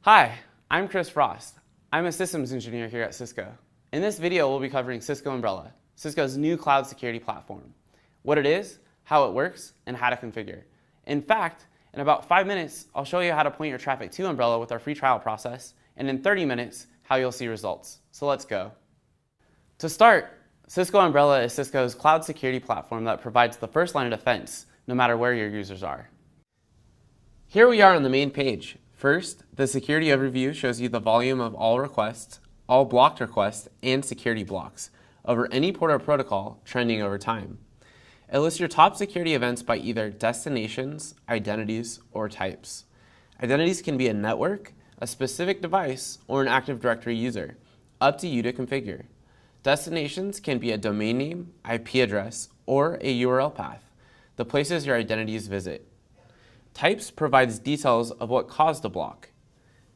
Hi, I'm Chris Frost. I'm a systems engineer here at Cisco. In this video, we'll be covering Cisco Umbrella, Cisco's new cloud security platform. What it is, how it works, and how to configure. In fact, in about 5 minutes, I'll show you how to point your traffic to Umbrella with our free trial process, and in 30 minutes, how you'll see results. So let's go. To start, Cisco Umbrella is Cisco's cloud security platform that provides the first line of defense, no matter where your users are. Here we are on the main page. First, the security overview shows you the volume of all requests, all blocked requests, and security blocks over any port or protocol trending over time. It lists your top security events by either destinations, identities, or types. Identities can be a network, a specific device, or an Active Directory user, up to you to configure. Destinations can be a domain name, IP address, or a URL path, the places your identities visit. Types provides details of what caused the block.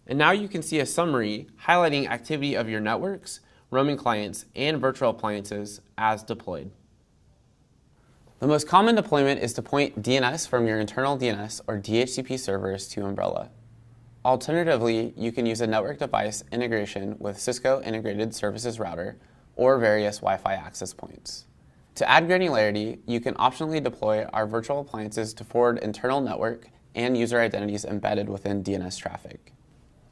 And now you can see a summary highlighting activity of your networks, roaming clients, and virtual appliances as deployed. The most common deployment is to point DNS from your internal DNS or DHCP servers to Umbrella. Alternatively, you can use a network device integration with Cisco Integrated Services Router or various Wi-Fi access points. To add granularity, you can optionally deploy our virtual appliances to forward internal network and user identities embedded within DNS traffic.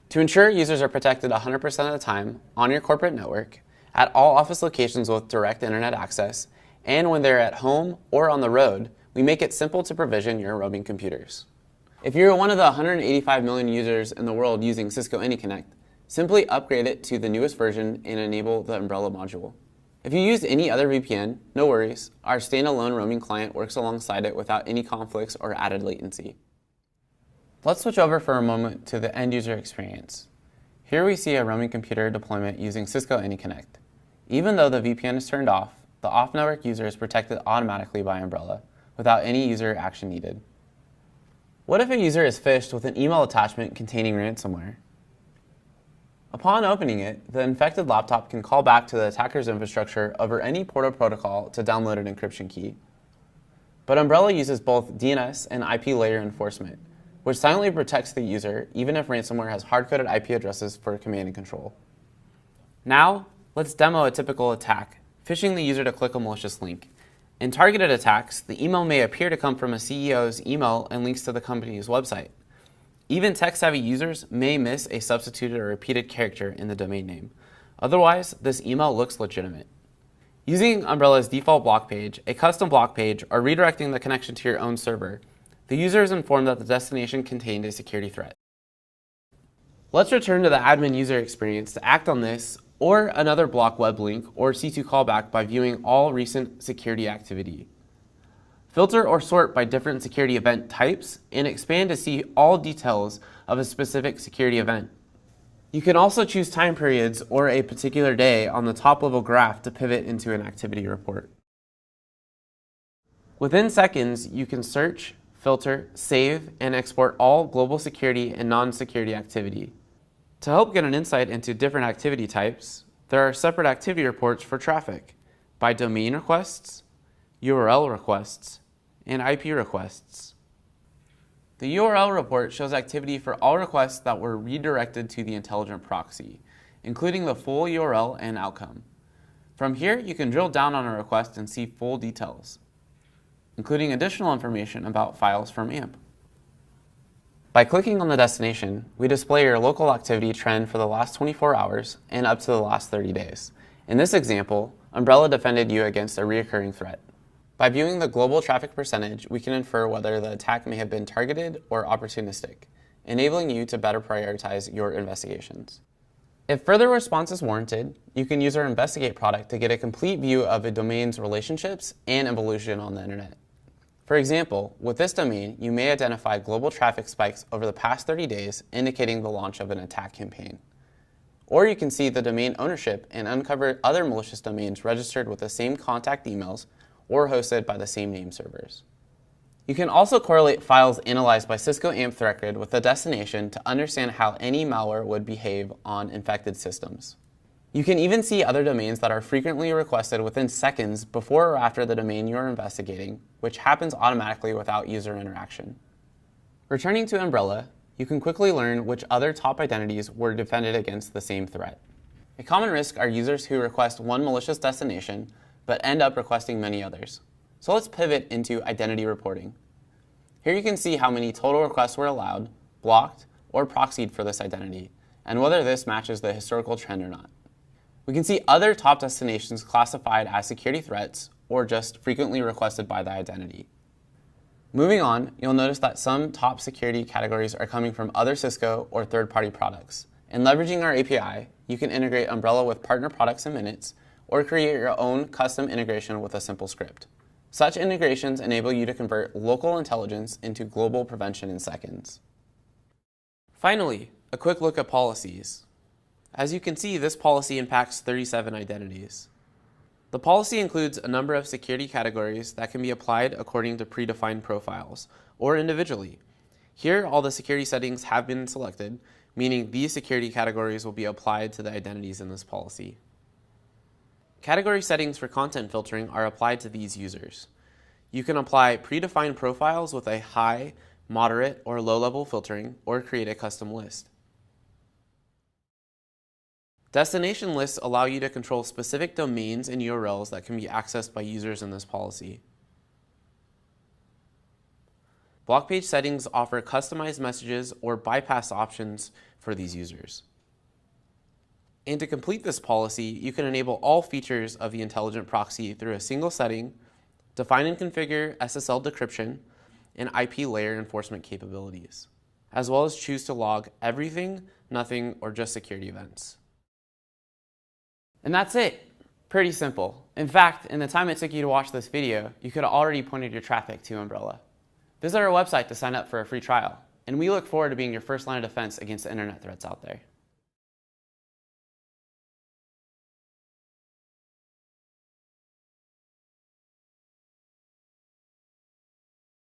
To ensure users are protected 100% of the time on your corporate network, at all office locations with direct internet access, and when they're at home or on the road, we make it simple to provision your roaming computers. If you're one of the 185 million users in the world using Cisco AnyConnect, simply upgrade it to the newest version and enable the Umbrella module. If you use any other VPN, no worries. Our standalone roaming client works alongside it without any conflicts or added latency. Let's switch over for a moment to the end user experience. Here we see a roaming computer deployment using Cisco AnyConnect. Even though the VPN is turned off, the off-network user is protected automatically by Umbrella without any user action needed. What if a user is phished with an email attachment containing ransomware? Upon opening it, the infected laptop can call back to the attacker's infrastructure over any port or protocol to download an encryption key. But Umbrella uses both DNS and IP layer enforcement, which silently protects the user even if ransomware has hard-coded IP addresses for command and control. Now, let's demo a typical attack, phishing the user to click a malicious link. In targeted attacks, the email may appear to come from a CEO's email and links to the company's website. Even tech-savvy users may miss a substituted or repeated character in the domain name. Otherwise, this email looks legitimate. Using Umbrella's default block page, a custom block page, or redirecting the connection to your own server, the user is informed that the destination contained a security threat. Let's return to the admin user experience to act on this or another block web link or C2 callback by viewing all recent security activity. Filter or sort by different security event types and expand to see all details of a specific security event. You can also choose time periods or a particular day on the top level graph to pivot into an activity report. Within seconds, you can search, filter, save, and export all global security and non-security activity. To help get an insight into different activity types, there are separate activity reports for traffic by domain requests, URL requests, and IP requests. The URL report shows activity for all requests that were redirected to the intelligent proxy, including the full URL and outcome. From here, you can drill down on a request and see full details, including additional information about files from AMP. By clicking on the destination, we display your local activity trend for the last 24 hours and up to the last 30 days. In this example, Umbrella defended you against a recurring threat. By viewing the global traffic percentage, we can infer whether the attack may have been targeted or opportunistic, enabling you to better prioritize your investigations. If further response is warranted, you can use our Investigate product to get a complete view of a domain's relationships and evolution on the internet. For example, with this domain, you may identify global traffic spikes over the past 30 days, indicating the launch of an attack campaign. Or you can see the domain ownership and uncover other malicious domains registered with the same contact emails or hosted by the same name servers. You can also correlate files analyzed by Cisco AMP Threat Grid with the destination to understand how any malware would behave on infected systems. You can even see other domains that are frequently requested within seconds before or after the domain you are investigating, which happens automatically without user interaction. Returning to Umbrella, you can quickly learn which other top identities were defended against the same threat. A common risk are users who request one malicious destination, but end up requesting many others. So let's pivot into identity reporting. Here you can see how many total requests were allowed, blocked, or proxied for this identity, and whether this matches the historical trend or not. We can see other top destinations classified as security threats or just frequently requested by the identity. Moving on, you'll notice that some top security categories are coming from other Cisco or third-party products. And leveraging our API, you can integrate Umbrella with partner products in minutes or create your own custom integration with a simple script. Such integrations enable you to convert local intelligence into global prevention in seconds. Finally, a quick look at policies. As you can see, this policy impacts 37 identities. The policy includes a number of security categories that can be applied according to predefined profiles, or individually. Here, all the security settings have been selected, meaning these security categories will be applied to the identities in this policy. Category settings for content filtering are applied to these users. You can apply predefined profiles with a high, moderate, or low-level filtering, or create a custom list. Destination lists allow you to control specific domains and URLs that can be accessed by users in this policy. Block page settings offer customized messages or bypass options for these users. And to complete this policy, you can enable all features of the intelligent proxy through a single setting, define and configure SSL decryption, and IP layer enforcement capabilities, as well as choose to log everything, nothing, or just security events. And that's it. Pretty simple. In fact, in the time it took you to watch this video, you could have already pointed your traffic to Umbrella. Visit our website to sign up for a free trial, and we look forward to being your first line of defense against the internet threats out there.